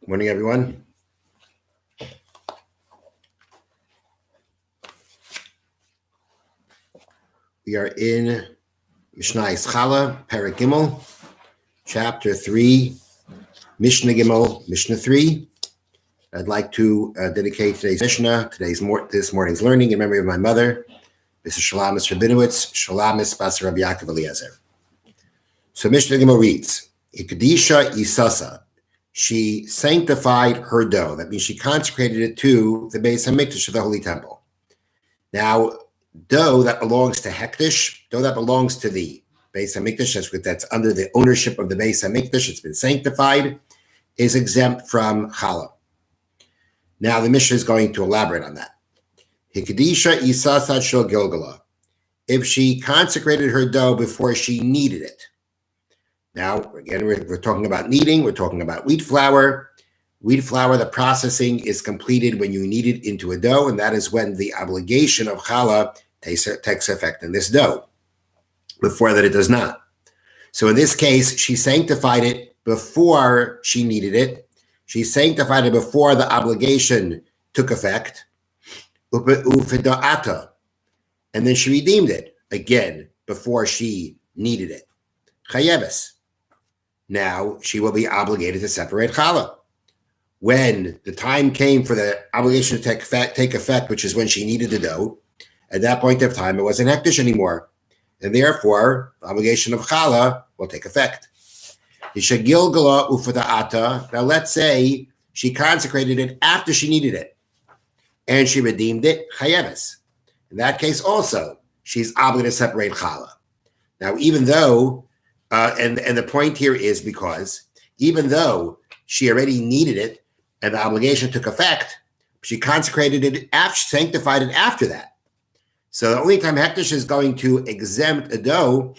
Morning, everyone. We are in Mishna Harah, Perek Gimel, Chapter 3, Mishnah Gimel, Mishnah 3. I'd like to dedicate today's Mishnah, this morning's learning in memory of my mother, Mrs. Shalamis Rabinowitz, Shalamis Bas Rabbi Yaakov Eliezer. So Mishnah Gimel reads, Ikadisha Isasa. She sanctified her dough. That means she consecrated it to the Beis HaMikdash of the Holy Temple. Now, dough that belongs to Hektish, dough that belongs to the Beis HaMikdash, that's under the ownership of the Beis HaMikdash, it's been sanctified, is exempt from Challah. Now, the Mishnah is going to elaborate on that. Hikadisha Isasat Shel Gilgala. If she consecrated her dough before she kneaded it. Now, again, we're talking about kneading. We're talking about wheat flour. Wheat flour, the processing is completed when you knead it into a dough, and that is when the obligation of challah takes effect in this dough. Before that, it does not. So in this case, she sanctified it before she kneaded it. She sanctified it before the obligation took effect. And then she redeemed it, again, before she kneaded it. Chayeves. Now, she will be obligated to separate challah. When the time came for the obligation to take effect, which is when she kneaded the dough, at that point of time, it wasn't hektish anymore. And therefore, the obligation of challah will take effect. Now, let's say she consecrated it after she kneaded it, and she redeemed it, chayeves. In that case also, she's obligated to separate challah. Now, even though, and the point here is because even though she already kneaded it and the obligation took effect, she consecrated it after, sanctified it after that. So the only time hektish is going to exempt a dough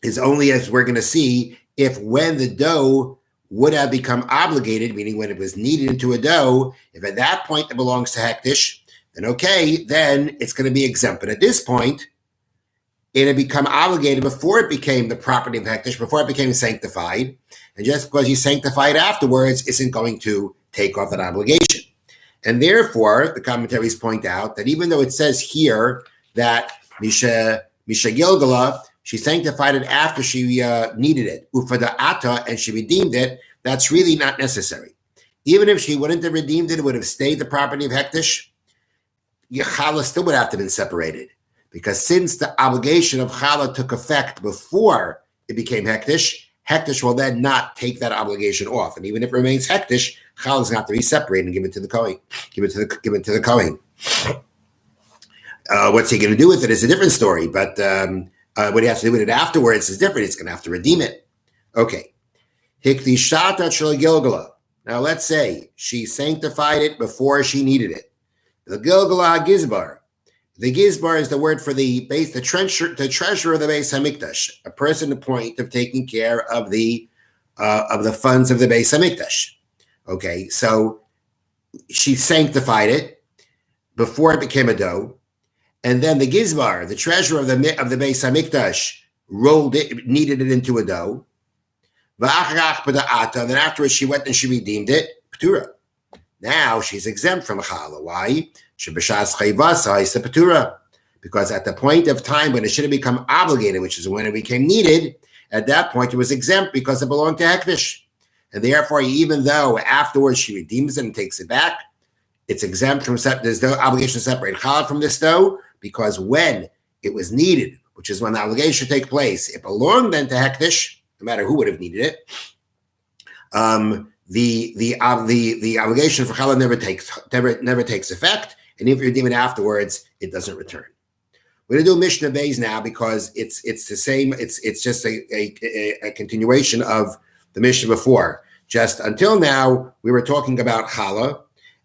is only, as we're going to see, if when the dough would have become obligated, meaning when it was kneaded into a dough, if at that point it belongs to hektish, then okay, then it's going to be exempt. But at this point, it had become obligated before it became the property of hektish, before it became sanctified. And just because you sanctify it afterwards isn't going to take off that obligation. And therefore, the commentaries point out that even though it says here that Misha Gilgala, she sanctified it after she kneaded it, Ufada Ata, and she redeemed it, that's really not necessary. Even if she wouldn't have redeemed it, it would have stayed the property of hektish, challah still would have to have been separated. Because since the obligation of challah took effect before it became hektish, hektish will then not take that obligation off. And even if it remains hektish, challah is going to be separated and give it to the kohen. Give it to the kohen. What's he going to do with it is a different story. But what he has to do with it afterwards is different. He's going to have to redeem it. Okay. Hikdishata shel Gilgala. Now let's say she sanctified it before she needed it. The Gilgala Gizbar. The Gizbar is the word for the treasurer of the Beis HaMikdash, a person appointed of taking care of the funds of the Beis HaMikdash. Okay, so she sanctified it before it became a dough, and then the Gizbar, the treasurer of the Beis HaMikdash, kneaded it into a dough. And then afterwards she went and she redeemed it. P'tura. Now she's exempt from challah. Why? Because at the point of time when it should have become obligated, which is when it became needed, at that point it was exempt because it belonged to hektish. And therefore, even though afterwards she redeems it and takes it back, it's exempt from, there's no obligation to separate challah from this dough, because when it was needed, which is when the obligation should take place, it belonged then to hektish, no matter who would have needed it. The obligation for challah never takes effect, and if you redeem it afterwards, it doesn't return. We're going to do Mishnah Beis now because it's the same. It's just a continuation of the Mishnah before. Just until now, we were talking about challah,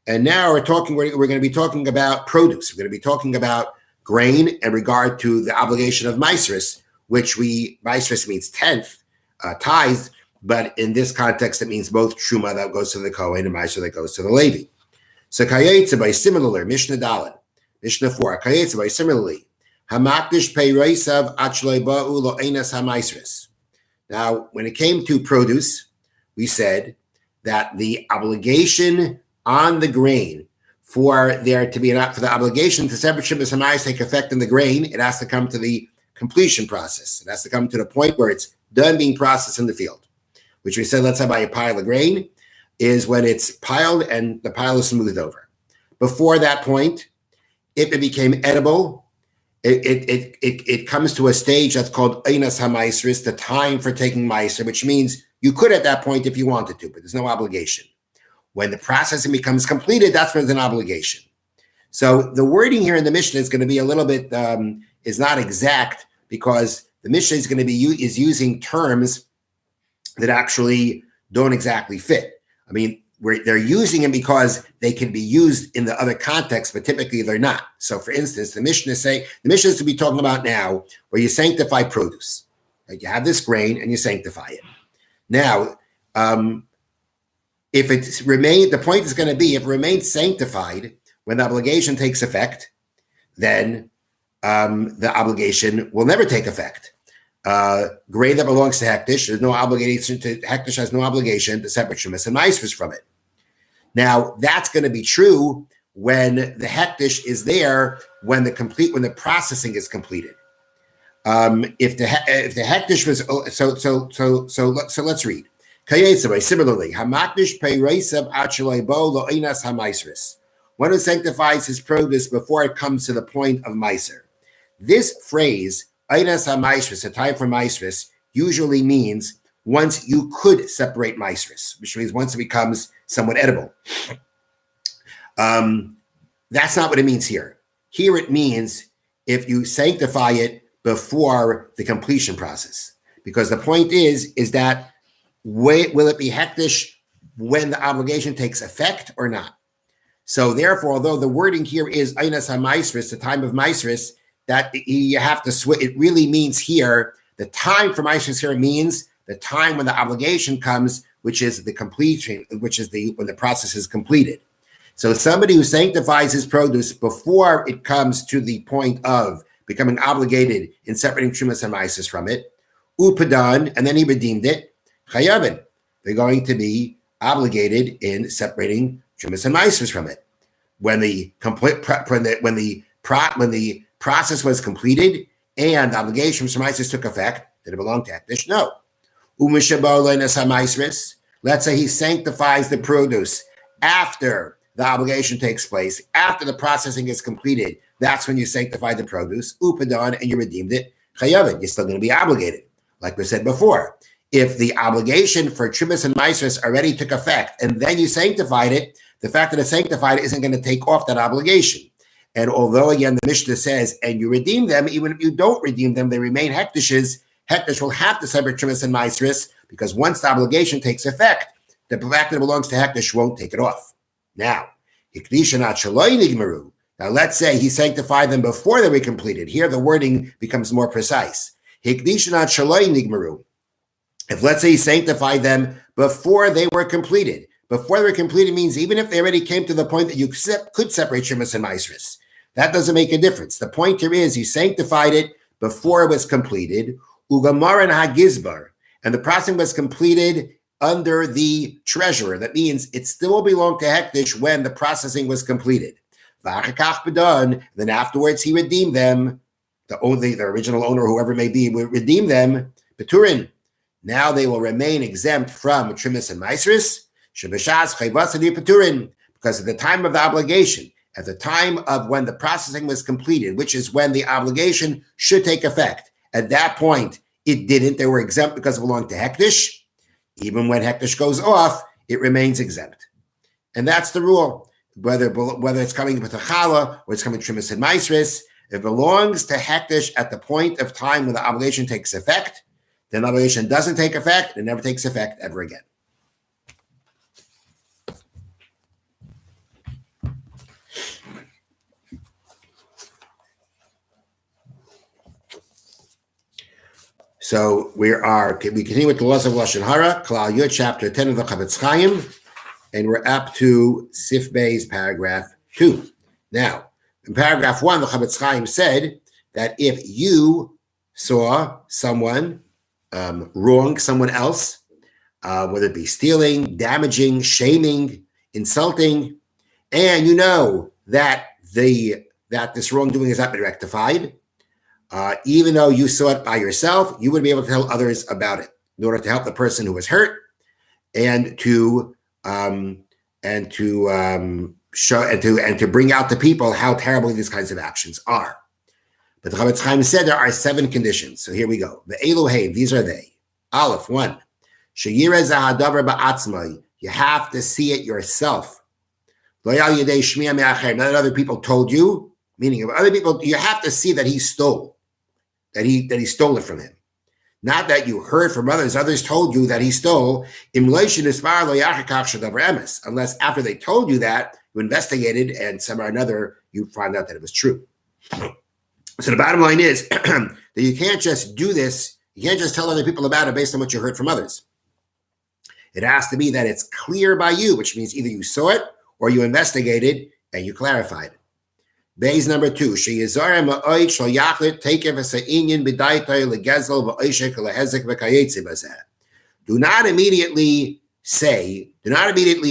and now we're going to be talking about produce. We're going to be talking about grain in regard to the obligation of maasros, maasros means tenth, tithe. But in this context, it means both truma that goes to the kohen and maaser that goes to the Levi. So kayetze by similarly, Mishnah Dalet, Mishnah 4, kayetze by similarly, hamakdish peireisav achlei ba'u lo einas hamaasros. Now, when it came to produce, we said that the obligation on the grain for the obligation to separate Shemus and Mais take effect in the grain, it has to come to the completion process. It has to come to the point where it's done being processed in the field, which we said, let's say by a pile of grain, is when it's piled and the pile is smoothed over. Before that point, if it became edible, it comes to a stage that's called Einas HaMaisris, the time for taking Meiser, which means you could at that point if you wanted to, but there's no obligation. When the processing becomes completed, that's when there's an obligation. So the wording here in the Mishnah is going to be a little bit, is not exact, because the Mishnah is going to be using terms that actually don't exactly fit. I mean, they're using them because they can be used in the other context, but typically they're not. So for instance, the Mishnah is to be talking about now where you sanctify produce. Like you have this grain and you sanctify it. Now, if it's remained, the point is going to be if it remains sanctified when the obligation takes effect, then the obligation will never take effect. Grain that belongs to Hektish, there's no obligation to Hektish has no obligation to separate Shemus and Maisvus from it. Now that's going to be true when the Hektish is there when the processing is completed. If the Hektish was so let's read. Similarly, Hamakdish Peiresav Achelebo Lo Einas HaMaisris. One who sanctifies his produce before it comes to the point of Meiser. This phrase, Einas HaMaisris, a time for Maisris, usually means once you could separate Maisris, which means once it becomes somewhat edible. That's not what it means here. Here it means if you sanctify it before the completion process. Because the point is that will it be hektish when the obligation takes effect or not? So therefore, although the wording here is Einas HaMaisris, the time of Maisris, that you have to switch. It really means here, the time for Maisris here means the time when the obligation comes, which is the completion, when the process is completed. So somebody who sanctifies his produce before it comes to the point of becoming obligated in separating Shemus and Maisris from it, upadan, and then he redeemed it, chayavin. They're going to be obligated in separating Shemus and Maisris from it. When the process was completed and the obligation from Maisris took effect, did it belong to Hektish? No. Let's say he sanctifies the produce after the obligation takes place, after the processing is completed. That's when you sanctify the produce, upadan, and you redeemed it. Chayavin, you're still going to be obligated. Like we said before, if the obligation for Shemus and Maisris already took effect and then you sanctified it, the fact that it's sanctified isn't going to take off that obligation. And although, again, the Mishnah says, and you redeem them, even if you don't redeem them, they remain Hektishes. Hektish will have to separate Shemus and Maisris because once the obligation takes effect, the fact that it belongs to Hektish won't take it off. Now, let's say he sanctified them before they were completed. Here, the wording becomes more precise. If let's say he sanctified them before they were completed, means even if they already came to the point that you could separate Shemus and Maisris, that doesn't make a difference. The point here is you sanctified it before it was completed, Ugamar and Hagizbar, and the processing was completed under the treasurer. That means it still belonged to Hektish when the processing was completed. Then afterwards he redeemed them. The original owner, whoever it may be, will redeem them. Peturin. Now they will remain exempt from Shemus and Maisris. Because at the time of the obligation, at the time of when the processing was completed, which is when the obligation should take effect, at that point, it didn't. They were exempt because it belonged to Hektish. Even when Hektish goes off, it remains exempt. And that's the rule. Whether it's coming with a challah or it's coming to Shemus and Maisris, if it belongs to Hektish at the point of time when the obligation takes effect, then the obligation doesn't take effect, it never takes effect ever again. So we continue with the laws of Lashon Harah, Klal Yud, chapter 10 of the Chavetz Chaim, and we're up to Sif Bey's paragraph 2. Now, in paragraph 1, the Chavetz Chaim said that if you saw someone wrong someone else, whether it be stealing, damaging, shaming, insulting, and you know that this wrongdoing has not been rectified, even though you saw it by yourself, you would be able to tell others about it in order to help the person who was hurt and to show and to bring out to people how terrible these kinds of actions are. But the Chavetz Chaim said there are 7 conditions. So here we go. The Elohim, these are they. Aleph, 1. Sheyireh zahadavar ba'atzmai. You have to see it yourself. Lo yal yedei shmiya me'acher. Not that other people told you, meaning of other people, you have to see that he stole, that he stole it from him. Not that you heard from others. Others told you that he stole. Unless after they told you that, you investigated and somehow or another, you found out that it was true. So the bottom line is that you can't just do this. You can't just tell other people about it based on what you heard from others. It has to be that it's clear by you, which means either you saw it or you investigated and you clarified it. Base number 2, do not immediately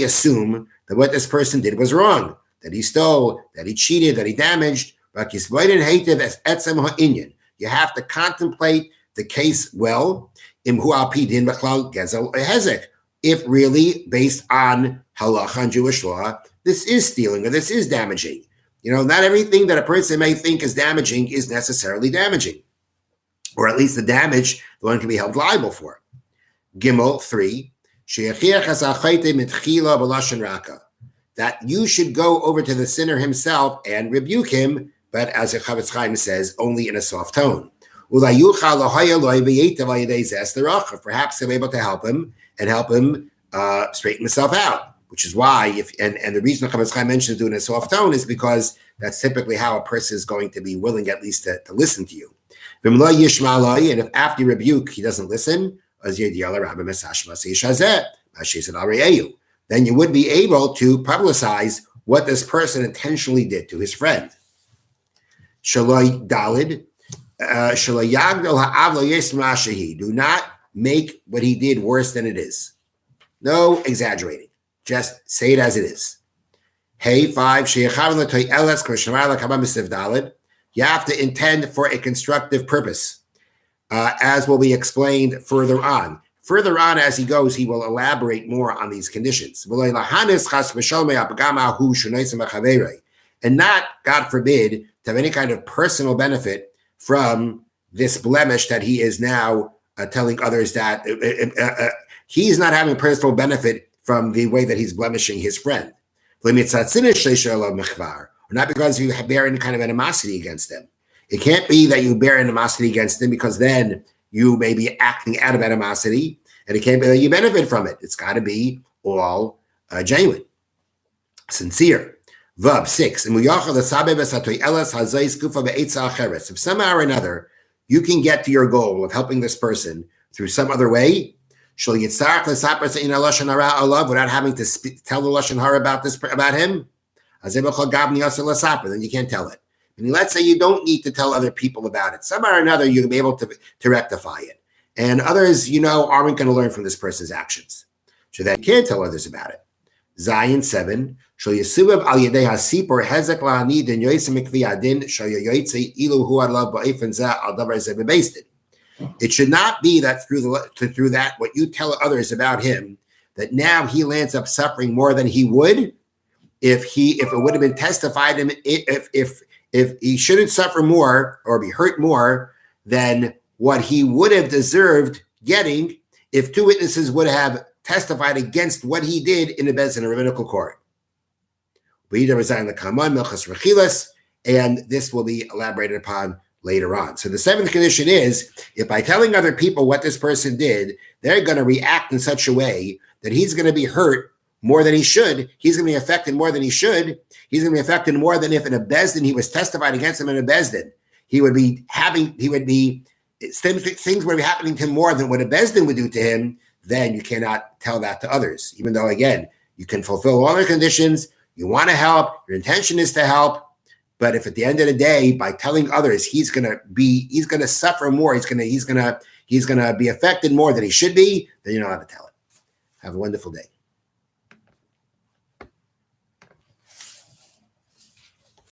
assume that what this person did was wrong, that he stole, that he cheated, that he damaged. You have to contemplate the case well, if really, based on halacha and Jewish law, this is stealing or this is damaging. Not everything that a person may think is damaging is necessarily damaging, or at least the damage the one can be held liable for. Gimel 3, that you should go over to the sinner himself and rebuke him, but as the Chavetz Chaim says, only in a soft tone. Perhaps they'll be able to help him straighten himself out. Which is why, and the reason the Chavetz Chaim mentions doing a soft tone is because that's typically how a person is going to be willing at least to listen to you. And if after you rebuke he doesn't listen, then you would be able to publicize what this person intentionally did to his friend. Do not make what he did worse than it is. No exaggerating. Just say it as it is. Hey, 5. You have to intend for a constructive purpose, as will be explained further on. Further on, as he goes, he will elaborate more on these conditions. And not, God forbid, to have any kind of personal benefit from this blemish that he is now telling others that he's not having personal benefit from the way that he's blemishing his friend. Or not because you bear any kind of animosity against them. It can't be that you bear animosity against them because then you may be acting out of animosity, and it can't be that you benefit from it. It's got to be all genuine, sincere. Vav 6. If somehow or another you can get to your goal of helping this person through some other way, without having to tell the Lashon Harah about him, then you can't tell it. And let's say you don't need to tell other people about it. Somehow or another, you'll be able to rectify it. And others, aren't going to learn from this person's actions. So that you can't tell others about it. Zion 7. It should not be that through that what you tell others about him, that now he lands up suffering more than he would if it would have been testified him if he shouldn't suffer more or be hurt more than what he would have deserved getting if 2 witnesses would have testified against what he did in a rabbinical court. And this will be elaborated upon later on. So the 7th condition is, if by telling other people what this person did, they're going to react in such a way that he's going to be hurt more than he should. He's going to be affected more than he should. He's going to be affected more than if in a Bezdin he was testified against him in a Bezdin. Things would be happening to him more than what a Bezdin would do to him. Then you cannot tell that to others. Even though, again, you can fulfill all the conditions, you want to help, your intention is to help. But if at the end of the day, by telling others, he's going to suffer more, he's going to be affected more than he should be, then you don't have to tell it. Have a wonderful day.